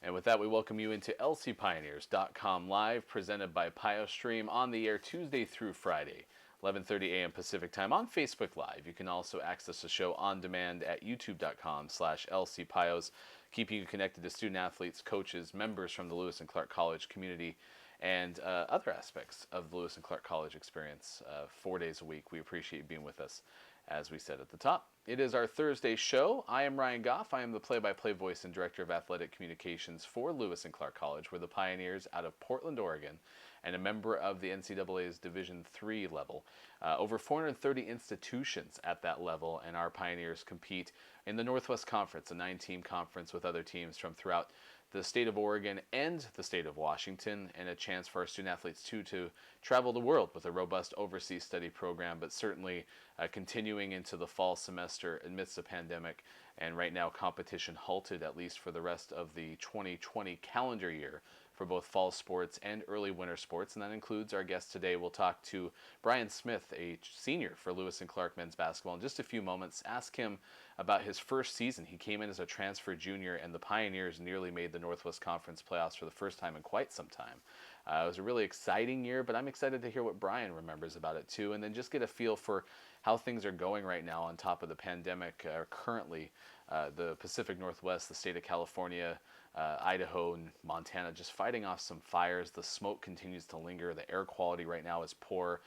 And with that, we welcome you into lcpioneers.com live, presented by PioStream, on the air Tuesday through Friday, 11:30 a.m. Pacific time on Facebook Live. You can also access the show on demand at youtube.com/lcpios, keeping you connected to student athletes, coaches, members from the Lewis and Clark College community, and other aspects of the Lewis and Clark College experience 4 days a week. We appreciate you being with us. As we said at the top, it is our Thursday show. I am Ryan Goff. I am the play-by-play voice and director of athletic communications for Lewis and Clark College. We're the Pioneers out of Portland, Oregon, and a member of the NCAA's Division III level. Over 430 institutions at that level, and our Pioneers compete in the Northwest Conference, a 9-team conference with other teams from throughout the state of Oregon and the state of Washington, and a chance for our student athletes too to travel the world with a robust overseas study program, but certainly continuing into the fall semester amidst the pandemic, and right now competition halted at least for the rest of the 2020 calendar year for both fall sports and early winter sports. And that includes our guest today. We'll talk to Brian Smith, a senior for Lewis and Clark men's basketball, in just a few moments. Ask him about his first season. He came in as a transfer junior, and the Pioneers nearly made the Northwest Conference playoffs for the first time in quite some time. It was a really exciting year, but I'm excited to hear what Brian remembers about it too, and then just get a feel for how things are going right now on top of the pandemic. Currently, the Pacific Northwest, the state of California, Idaho and Montana just fighting off some fires. The smoke continues to linger. The air quality right now is poor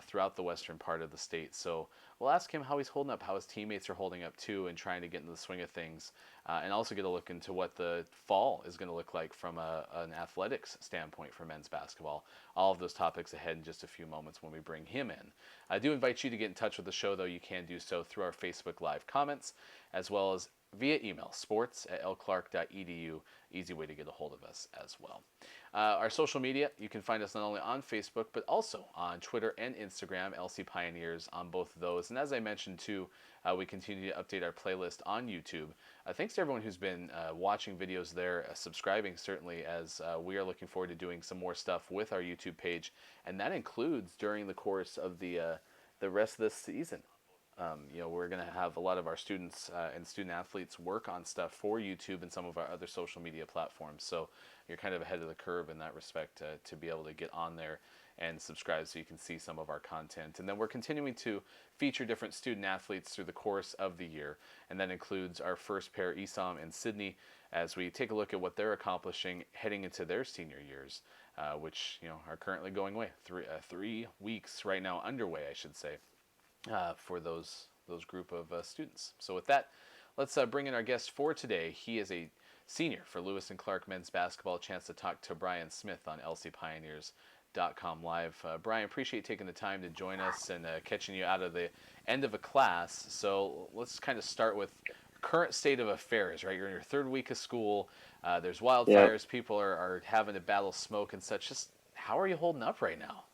throughout the western part of the state. So we'll ask him how he's holding up, how his teammates are holding up too, and trying to get into the swing of things, and also get a look into what the fall is going to look like from an athletics standpoint for men's basketball. All of those topics ahead in just a few moments when we bring him in. I do invite you to get in touch with the show, though. You can do so through our Facebook Live comments, as well as via email, sports@lclark.edu. Easy way to get a hold of us as well. Our social media, you can find us not only on Facebook, but also on Twitter and Instagram, LC Pioneers on both of those. And as I mentioned too, we continue to update our playlist on YouTube. Thanks to everyone who's been watching videos there, subscribing certainly, as we are looking forward to doing some more stuff with our YouTube page. And that includes during the course of the rest of this season. We're going to have a lot of our students and student athletes work on stuff for YouTube and some of our other social media platforms. So you're kind of ahead of the curve in that respect to be able to get on there and subscribe so you can see some of our content. And then we're continuing to feature different student athletes through the course of the year. And that includes our first pair, Esam and Sydney, as we take a look at what they're accomplishing heading into their senior years, which are currently going away. 3 weeks right now underway, I should say. For those group of students. So with that, let's bring in our guest for today. He is a senior for Lewis and Clark men's basketball. A chance to talk to Brian Smith on lcpioneers.com live. Brian, appreciate taking the time to join us and catching you out of the end of a class. So let's kind of start with current state of affairs, right? You're in your third week of school. There's wildfires. Yeah. People are having to battle smoke and such. Just how are you holding up right now?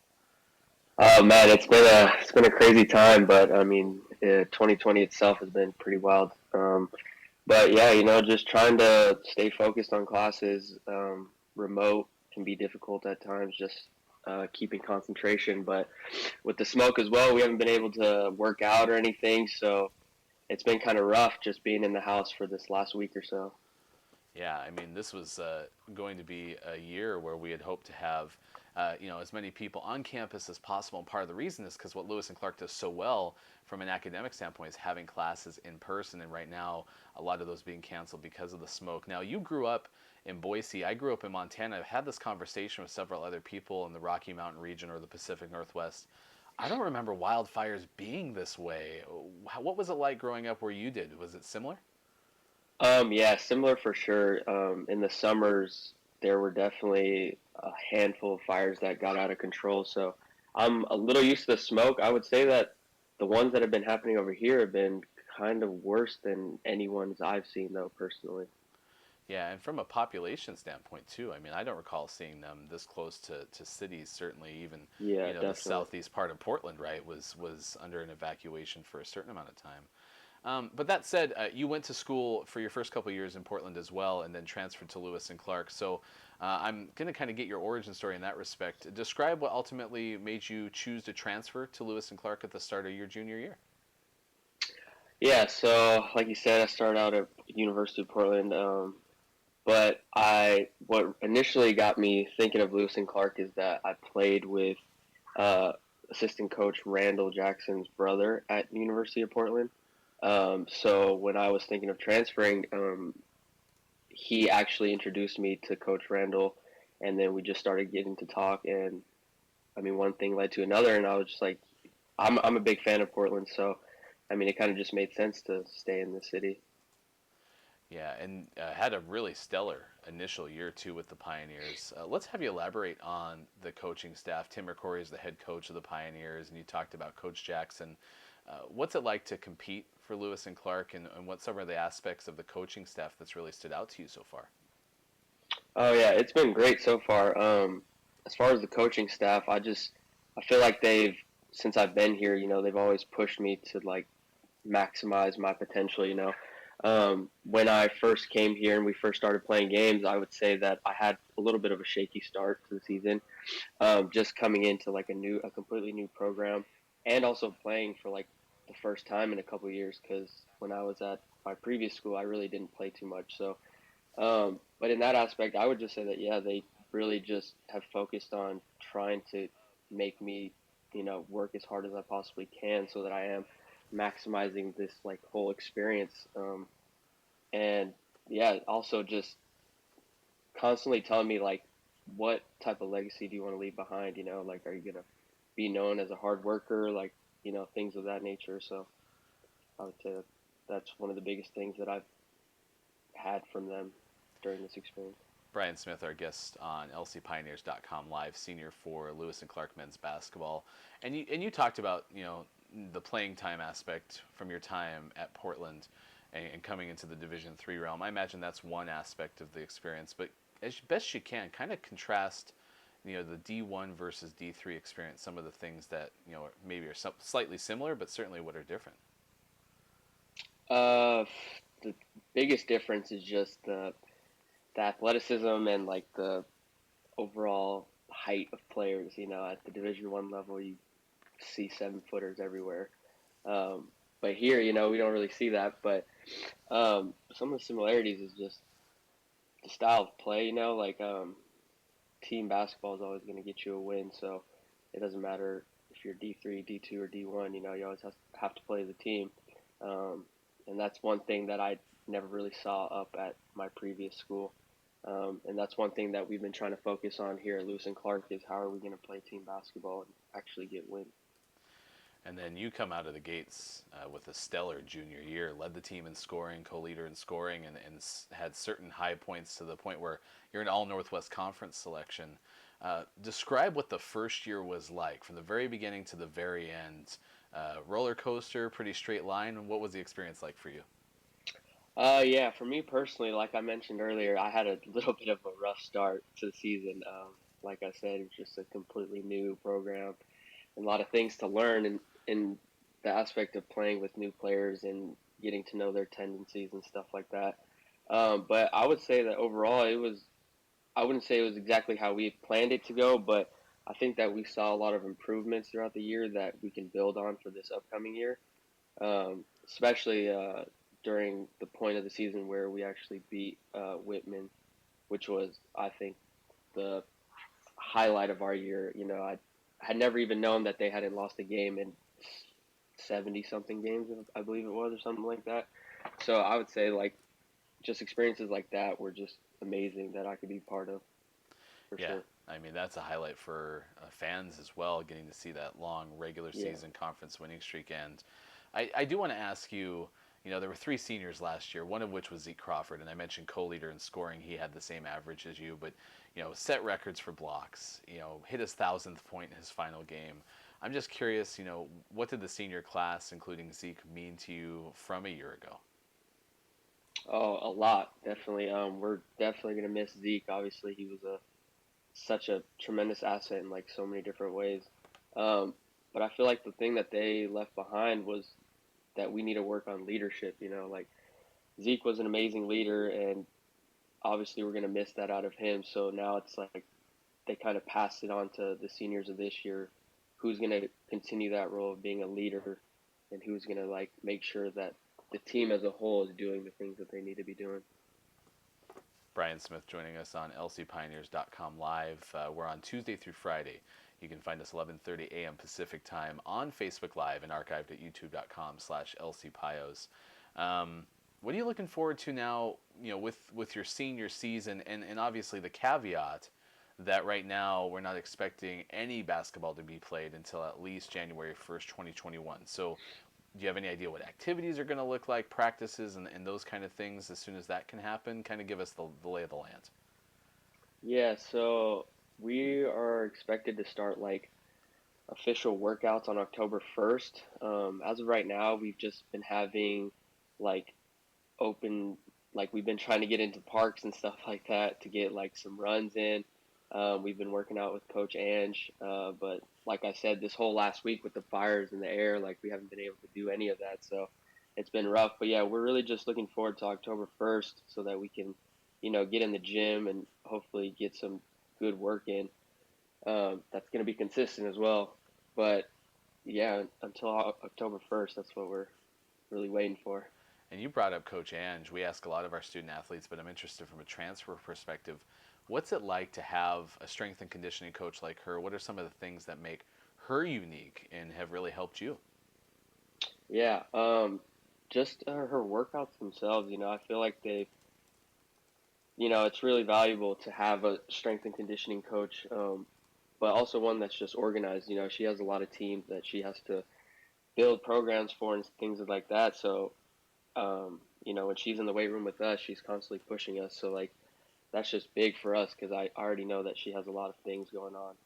Oh man, it's been a crazy time, but I mean, 2020 itself has been pretty wild. But yeah, just trying to stay focused on classes. Remote can be difficult at times, just keeping concentration. But with the smoke as well, we haven't been able to work out or anything, so it's been kind of rough just being in the house for this last week or so. Yeah, I mean, this was going to be a year where we had hoped to have, as many people on campus as possible. And part of the reason is because what Lewis and Clark does so well from an academic standpoint is having classes in person. And right now, a lot of those being canceled because of the smoke. Now, you grew up in Boise. I grew up in Montana. I've had this conversation with several other people in the Rocky Mountain region or the Pacific Northwest. I don't remember wildfires being this way. What was it like growing up where you did? Was it similar? Yeah, similar for sure. In the summers, there were definitely a handful of fires that got out of control. So I'm a little used to the smoke. I would say that the ones that have been happening over here have been kind of worse than any ones I've seen, though, personally. Yeah, and from a population standpoint too, I mean, I don't recall seeing them this close to cities. Certainly, even Yeah, the definitely. southeast part of Portland, right, was under an evacuation for a certain amount of time. But that said, you went to school for your first couple of years in Portland as well, and then transferred to Lewis and Clark. So I'm going to kind of get your origin story in that respect. Describe what ultimately made you choose to transfer to Lewis and Clark at the start of your junior year. Yeah, so like you said, I started out at University of Portland. But what initially got me thinking of Lewis and Clark is that I played with uh, assistant coach Randall Jackson's brother at the University of Portland. So when I was thinking of transferring, he actually introduced me to Coach Randall, and then we just started getting to talk. And I mean, one thing led to another, and I was just like, I'm a big fan of Portland, so I mean, it kind of just made sense to stay in the city. Yeah, and had a really stellar initial year too with the Pioneers. Let's have you elaborate on the coaching staff. Tim McCrory is the head coach of the Pioneers, and you talked about Coach Jackson. What's it like to compete for Lewis and Clark, and what some of the aspects of the coaching staff that's really stood out to you so far? Oh yeah, it's been great so far. As far as the coaching staff, I feel like they've since I've been here, they've always pushed me to like maximize my potential. When I first came here and we first started playing games, I would say that I had a little bit of a shaky start to the season, just coming into like a completely new program, and also playing for like the first time in a couple of years. Because when I was at my previous school, I really didn't play too much. So but in that aspect, I would just say that yeah, they really just have focused on trying to make me, work as hard as I possibly can, so that I am maximizing this like whole experience. And yeah, also just constantly telling me like, what type of legacy do you want to leave behind? Like, are you gonna be known as a hard worker? Like, things of that nature. So I would say that that's one of the biggest things that I've had from them during this experience. Brian Smith, our guest on lcpioneers.com live, senior for Lewis and Clark men's basketball, and you talked about the playing time aspect from your time at Portland, and coming into the Division III realm. I imagine that's one aspect of the experience, but as best you can, kind of contrast the D1 versus D3 experience. Some of the things that maybe are slightly similar, but certainly what are different. Uh, the biggest difference is just the athleticism and like the overall height of players. At the Division 1 level, you see 7 footers everywhere. But here, we don't really see that. But some of the similarities is just the style of play. Like team basketball is always going to get you a win. So it doesn't matter if you're D3, D2, or D1. You always have to play as a team. Um, and that's one thing that I never really saw up at my previous school. And that's one thing that we've been trying to focus on here at Lewis and Clark is how are we going to play team basketball and actually get wins. And then you come out of the gates with a stellar junior year, led the team in scoring, co-leader in scoring, and had certain high points to the point where you're an All Northwest Conference selection. Describe what the first year was like, from the very beginning to the very end. Roller coaster, pretty straight line. What was the experience like for you? Yeah, for me personally, like I mentioned earlier, I had a little bit of a rough start to the season. Like I said, it was just a completely new program and a lot of things to learn in the aspect of playing with new players and getting to know their tendencies and stuff like that. But I would say that overall, I wouldn't say it was exactly how we planned it to go, but I think that we saw a lot of improvements throughout the year that we can build on for this upcoming year, especially during the point of the season where we actually beat Whitman, which was, I think, the highlight of our year. I had never even known that they hadn't lost a game in 70 something games, I believe it was, or something like that. So I would say, like, just experiences like that were just amazing that I could be part of, for Yeah, sure. I mean that's a highlight for fans as well, getting to see that long regular Yeah. season conference winning streak. And I do want to ask you, there were three seniors last year, one of which was Zeke Crawford, and I mentioned co-leader in scoring. He had the same average as you, but set records for blocks. Hit his 1,000th point in his final game. I'm just curious, what did the senior class, including Zeke, mean to you from a year ago? Oh, a lot, definitely. We're definitely gonna miss Zeke. Obviously, he was a such a tremendous asset in like so many different ways. Um, but I feel like the thing that they left behind was that we need to work on leadership. Like Zeke was an amazing leader, and obviously we're gonna miss that out of him. So now it's like they kind of passed it on to the seniors of this year, who's gonna continue that role of being a leader, and who's gonna like make sure that the team as a whole is doing the things that they need to be doing. Brian Smith joining us on lcpioneers.com live. We're on Tuesday through Friday. You can find us 11:30 a.m. Pacific time on Facebook Live and archived at youtube.com/lcpios. What are you looking forward to now, with your senior season, and obviously the caveat that right now we're not expecting any basketball to be played until at least January 1st, 2021. So do you have any idea what activities are going to look like, practices, and those kind of things as soon as that can happen? Kind of give us the lay of the land. Yeah, so we are expected to start like official workouts on October 1st. As of right now, we've just been having like open, like we've been trying to get into parks and stuff like that to get like some runs in. We've been working out with Coach Ange, but like I said, this whole last week with the fires in the air, like we haven't been able to do any of that. So it's been rough. But yeah, we're really just looking forward to October 1st so that we can, get in the gym and hopefully get some good work in. That's going to be consistent as well. But yeah, until October 1st, that's what we're really waiting for. And you brought up Coach Ange. We ask a lot of our student athletes, but I'm interested from a transfer perspective. What's it like to have a strength and conditioning coach like her? What are some of the things that make her unique and have really helped you? Yeah, just her workouts themselves, I feel like it's really valuable to have a strength and conditioning coach, but also one that's just organized. She has a lot of teams that she has to build programs for and things like that. So, when she's in the weight room with us, she's constantly pushing us. So, like, that's just big for us because I already know that she has a lot of things going on.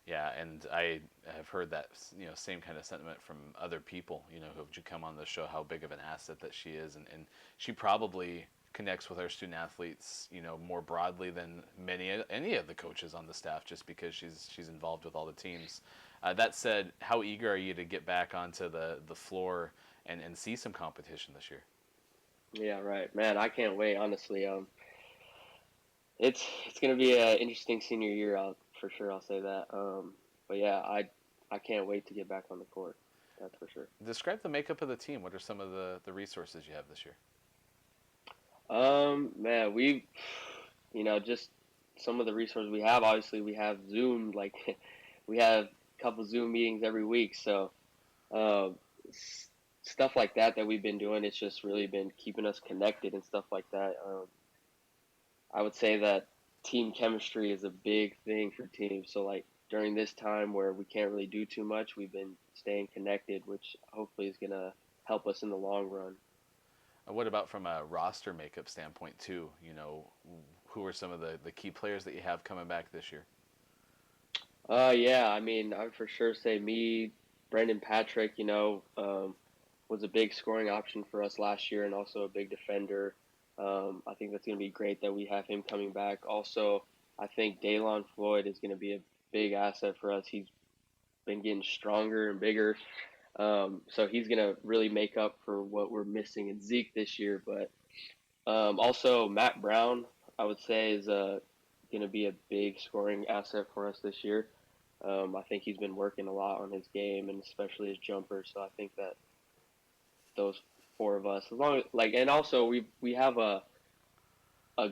Yeah, and I have heard that same kind of sentiment from other people who have come on the show, how big of an asset that she is, and she probably connects with our student athletes more broadly than any of the coaches on the staff, just because she's involved with all the teams. That said, how eager are you to get back onto the floor and see some competition this year? Yeah, right, man. I can't wait. Honestly, it's gonna be an interesting senior year out for sure. I'll say that. But yeah, I can't wait to get back on the court. That's for sure. Describe the makeup of the team. What are some of the resources you have this year? Man, just some of the resources we have. Obviously, we have Zoom. Like, we have a couple Zoom meetings every week. So, um, stuff like that we've been doing. It's just really been keeping us connected and stuff like that. I would say that team chemistry is a big thing for teams. So, like during this time where we can't really do too much, we've been staying connected, which hopefully is gonna help us in the long run. What about from a roster makeup standpoint too? Who are some of the key players that you have coming back this year? Yeah, I mean, I would for sure say me, Brendan Patrick, was a big scoring option for us last year and also a big defender. I think that's going to be great that we have him coming back. Also, I think Daylon Floyd is going to be a big asset for us. He's been getting stronger and bigger. So he's going to really make up for what we're missing in Zeke this year. But also, Matt Brown, I would say, is going to be a big scoring asset for us this year. I think he's been working a lot on his game and especially his jumper. So I think that those four of us, as long as like, and also we have a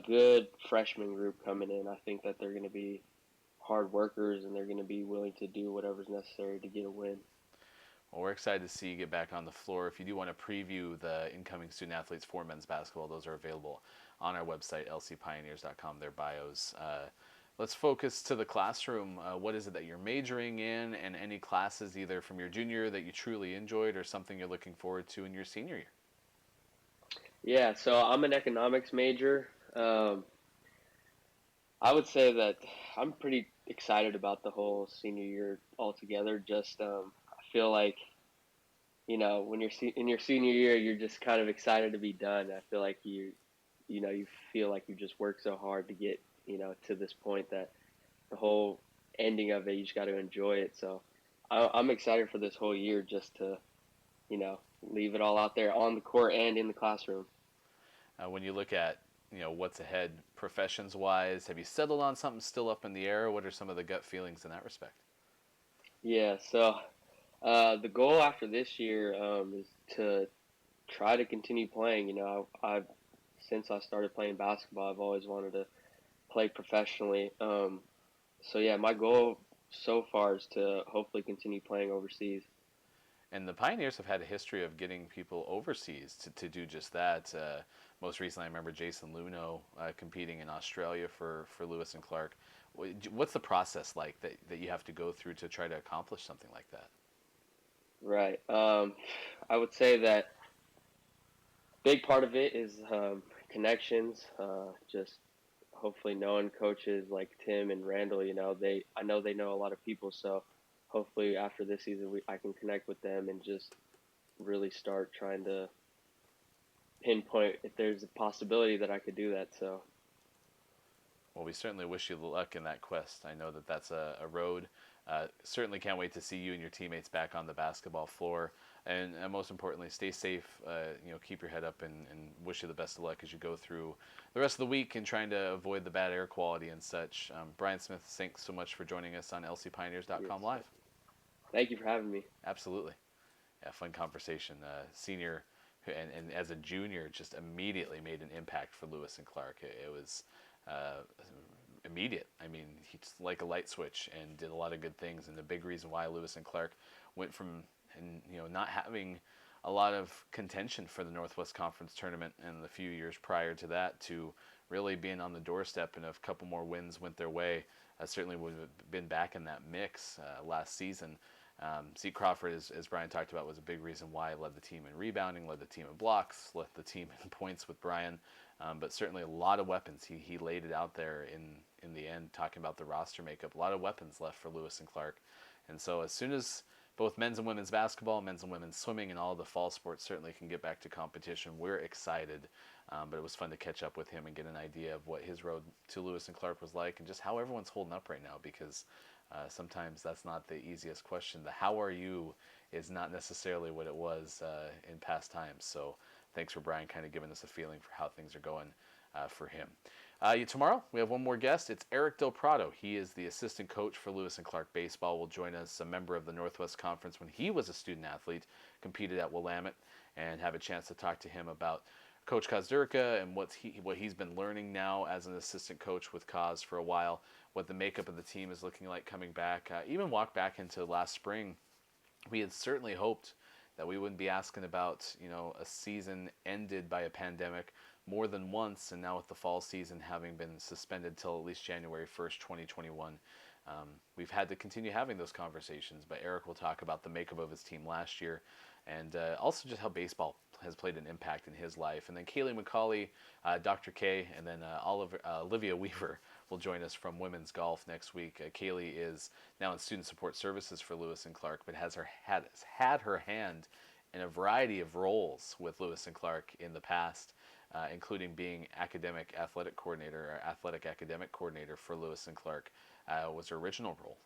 good freshman group coming in. I think that they're going to be hard workers and they're going to be willing to do whatever's necessary to get a win. Well, we're excited to see you get back on the floor. If you do want to preview the incoming student athletes for men's basketball, those are available on our website, lcpioneers.com, their bios. Let's focus to the classroom. What is it that you're majoring in, and any classes either from your junior year that you truly enjoyed or something you're looking forward to in your senior year? Yeah, so I'm an economics major. I would say that I'm pretty excited about the whole senior year altogether. Just I feel like when you're in your senior year, you're just kind of excited to be done. I feel like you feel like you just worked so hard to get to this point that the whole ending of it, you just got to enjoy it. So I'm excited for this whole year just to leave it all out there on the court and in the classroom. When you look at what's ahead professions wise, have you settled on something still up in the air? What are some of the gut feelings in that respect? Yeah. So the goal after this year is to try to continue playing. I've since I started playing basketball, I've always wanted to play professionally. So yeah, my goal so far is to hopefully continue playing overseas. And the Pioneers have had a history of getting people overseas to do just that. Most recently, I remember Jason Luno competing in Australia for Lewis and Clark. What's the process like that you have to go through to try to accomplish something like that? Right. I would say that big part of it is connections. Just hopefully knowing coaches like Tim and Randall. I know they know a lot of people, so hopefully after this season I can connect with them and just really start trying to pinpoint if there's a possibility that I could do that. So Well, we certainly wish you luck in that quest. I know that that's a road. Certainly can't wait to see you and your teammates back on the basketball floor. And most importantly, stay safe. Keep your head up and wish you the best of luck as you go through the rest of the week and trying to avoid the bad air quality and such. Brian Smith, thanks so much for joining us on yes, lcpioneers.com live. thank you for having me. Absolutely. Yeah, fun conversation. Senior and as a junior, just immediately made an impact for Lewis and Clark. It was uh, immediate. I mean, he's like a light switch and did a lot of good things. And the big reason why Lewis and Clark went from not having a lot of contention for the Northwest Conference tournament in the few years prior to that to really being on the doorstep, and if a couple more wins went their way, certainly would have been back in that mix last season. Zeke Crawford, as Brian talked about, was a big reason why. Led the team in rebounding, led the team in blocks, led the team in points with Brian. But certainly a lot of weapons. He laid it out there in the end, talking about the roster makeup. A lot of weapons left for Lewis and Clark. And so as soon as both men's and women's basketball, men's and women's swimming, and all the fall sports certainly can get back to competition, we're excited. But it was fun to catch up with him and get an idea of what his road to Lewis and Clark was like and just how everyone's holding up right now, because sometimes that's not the easiest question. The how are you is not necessarily what it was in past times. So thanks for Brian kind of giving us a feeling for how things are going for him. Tomorrow we have one more guest. It's Eric Del Prado. He is the assistant coach for Lewis and Clark baseball. Will join us, a member of the Northwest Conference when he was a student athlete, competed at Willamette, and have a chance to talk to him about Coach Kozdurka and what he's been learning now as an assistant coach with Koz for a while, what the makeup of the team is looking like coming back. Even walk back into last spring, we had certainly hoped that we wouldn't be asking about a season ended by a pandemic more than once, and now with the fall season having been suspended till at least January 1st, 2021. We've had to continue having those conversations, but Eric will talk about the makeup of his team last year and also just how baseball has played an impact in his life. And then Kaylee McCauley, Dr. K, and then Olivia Weaver will join us from women's golf next week. Kaylee is now in student support services for Lewis and Clark, but has had her hand in a variety of roles with Lewis and Clark in the past, including being athletic academic coordinator for Lewis and Clark. Was her original role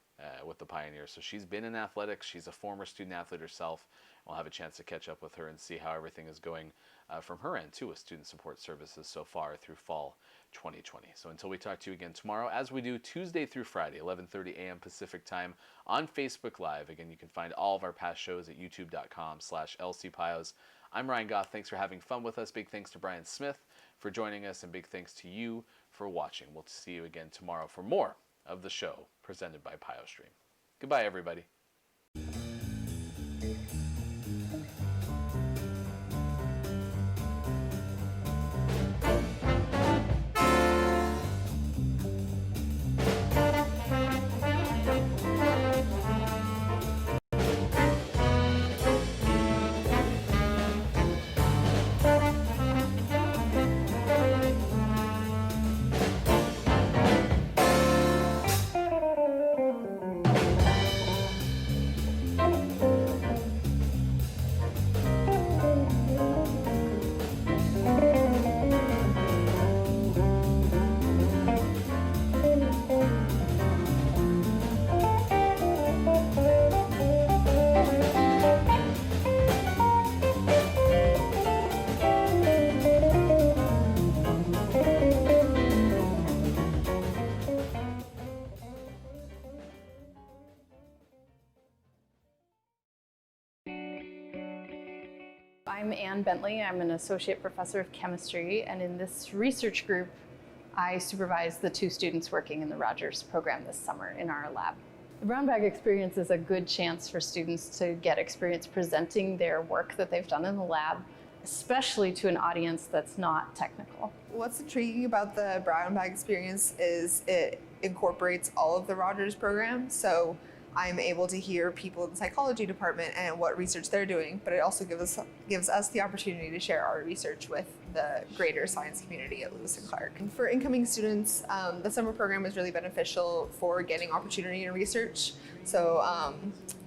with the Pioneers. So she's been in athletics. She's a former student athlete herself. We'll have a chance to catch up with her and see how everything is going from her end too with student support services so far through fall 2020. So until we talk to you again tomorrow, as we do Tuesday through Friday, 11:30 a.m. Pacific time on Facebook Live. Again, you can find all of our past shows at youtube.com/lcpios. I'm Ryan Goff. Thanks for having fun with us. Big thanks to Brian Smith for joining us, and big thanks to you for watching. We'll see you again tomorrow for more of the show presented by PioStream. Goodbye, everybody. I'm Ann Bentley. I'm an associate professor of chemistry, and in this research group, I supervise the 2 students working in the Rogers program this summer in our lab. The brown bag experience is a good chance for students to get experience presenting their work that they've done in the lab, especially to an audience that's not technical. What's intriguing about the brown bag experience is it incorporates all of the Rogers program. So I'm able to hear people in the psychology department and what research they're doing, but it also gives us the opportunity to share our research with the greater science community at Lewis and Clark. And for incoming students, the summer program is really beneficial for getting opportunity in research. So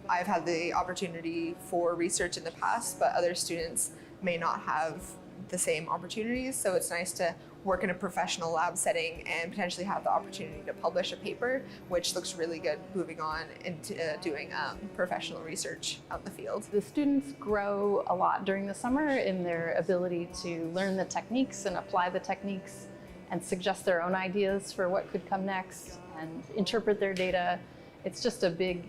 I've had the opportunity for research in the past, but other students may not have the same opportunities. So it's nice to work in a professional lab setting and potentially have the opportunity to publish a paper, which looks really good moving on into doing professional research out in the field. The students grow a lot during the summer in their ability to learn the techniques and apply the techniques and suggest their own ideas for what could come next and interpret their data. It's just a big,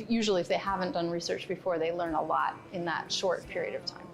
usually if they haven't done research before, they learn a lot in that short period of time.